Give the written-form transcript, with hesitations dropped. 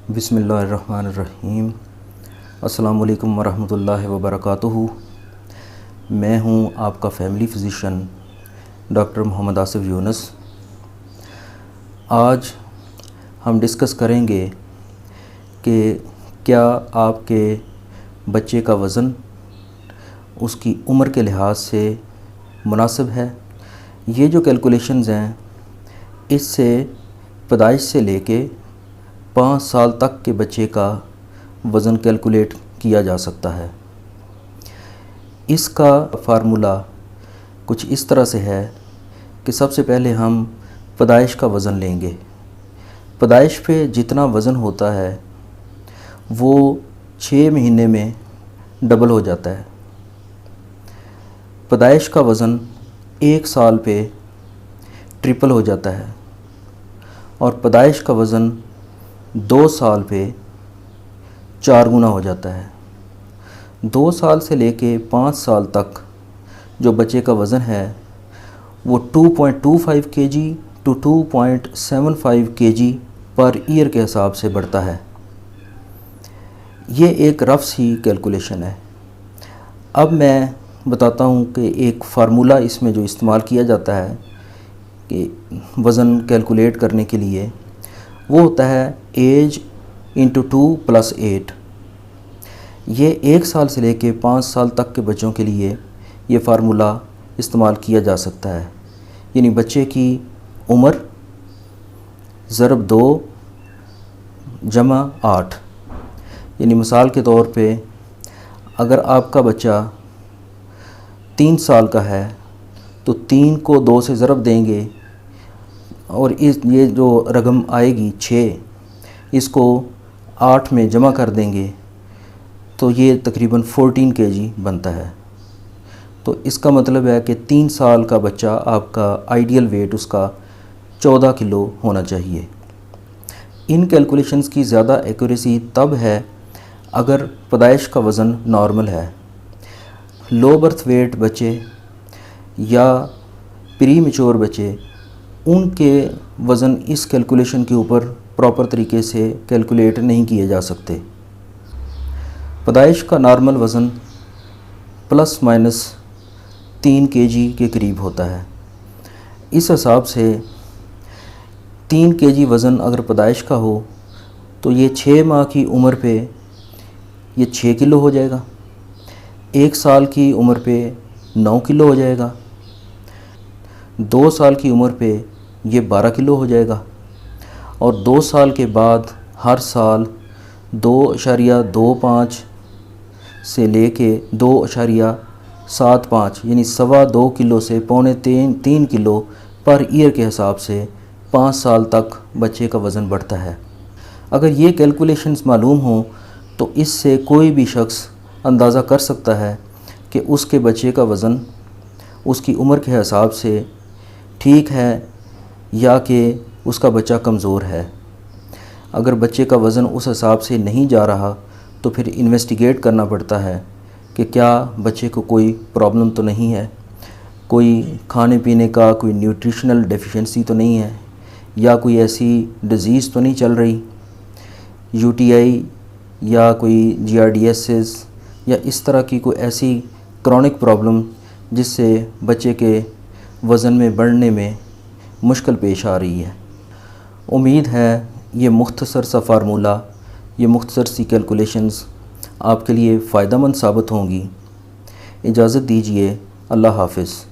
बिस्मिल्लाहिर्रहमानिर्रहीम। अस्सलामु अलैकुम वरहमतुल्लाहि वबरकातुहू। मैं हूँ आपका family physician doctor Mohammad Asif Yunus. आज हम डिस्कस करेंगे कि क्या आपके बच्चे का वज़न उसकी उम्र के लिहाज से मुनासिब है। ये जो कैलकुलेशंस हैं इससे पैदाइश से लेके 5 साल तक के बच्चे का वज़न कैलकुलेट किया जा सकता है। इसका फ़ार्मूला कुछ इस तरह से है कि सबसे पहले हम पैदाइश का वज़न लेंगे। पैदाइश पे जितना वज़न होता है वो 6 महीने में डबल हो जाता है। पैदाइश का वज़न 1 साल पे ट्रिपल हो जाता है और पैदाइश का वज़न 2 साल पे 4 गुना हो जाता है। 2 साल से लेके 5 साल तक जो बच्चे का वज़न है वो 2.25 kg to 2.75 kg per year के हिसाब से बढ़ता है। ये एक रफ़ सी कैलकुलेशन है। अब मैं बताता हूँ कि एक फ़ार्मूला इसमें जो इस्तेमाल किया जाता है कि वज़न कैलकुलेट करने के लिए वो होता है एज इंटू 2 + 8। ये 1 साल से लेके 5 साल तक के बच्चों के लिए ये फ़ार्मूला इस्तेमाल किया जा सकता है। यानी बच्चे की उम्र ज़रब 2 जमा 8। यानी मिसाल के तौर पे अगर आपका बच्चा 3 साल का है तो 3 को 2 से ज़रब देंगे और ये जो रकम आएगी 6 इसको 8 में जमा कर देंगे तो ये तकरीबन 14 kg बनता है। तो इसका मतलब है कि 3 साल का बच्चा आपका आइडियल वेट उसका 14 किलो होना चाहिए। इन कैलकुलेशंस की ज़्यादा एक्यूरेसी तब है अगर पैदाइश का वज़न नॉर्मल है। लो बर्थ वेट बच्चे या प्री मैच्योर बच्चे उनके वज़न इस कैलकुलेशन के ऊपर प्रॉपर तरीके से कैलकुलेट नहीं किए जा सकते। पैदाइश का नॉर्मल वज़न ±3 kg के करीब होता है। इस हिसाब से 3 kg वज़न अगर पैदाइश का हो तो ये 6 माह की उम्र पे ये 6 किलो हो जाएगा। 1 साल की उम्र पे 9 किलो हो जाएगा। 2 साल की उम्र पे ये 12 किलो हो जाएगा और 2 साल के बाद हर साल 2.25 से लेके 2.75 यानी 2.25 किलो से 2.75-3 किलो पर ईयर के हिसाब से 5 साल तक बच्चे का वज़न बढ़ता है। अगर ये कैलकुलेशंस मालूम हों तो इससे कोई भी शख्स अंदाज़ा कर सकता है कि उसके बच्चे का वज़न उसकी उम्र के हिसाब से ठीक है या कि उसका बच्चा कमज़ोर है। अगर बच्चे का वज़न उस हिसाब से नहीं जा रहा तो फिर इन्वेस्टिगेट करना पड़ता है कि क्या बच्चे को कोई प्रॉब्लम तो नहीं है, कोई खाने पीने का कोई न्यूट्रिशनल डेफिशिएंसी तो नहीं है या कोई ऐसी डिज़ीज़ तो नहीं चल रही, यूटीआई या कोई GRDS या इस तरह की कोई ऐसी क्रॉनिक प्रॉब्लम जिससे बच्चे के वज़न में बढ़ने में मुश्किल पेश आ रही है। उम्मीद है ये मुख्तसर सा फ़ार्मूला, ये मुख्तसर सी कैलकुलेशंस आपके लिए फ़ायदेमंद साबित होंगी। इजाज़त दीजिए। अल्लाह हाफ़िज़।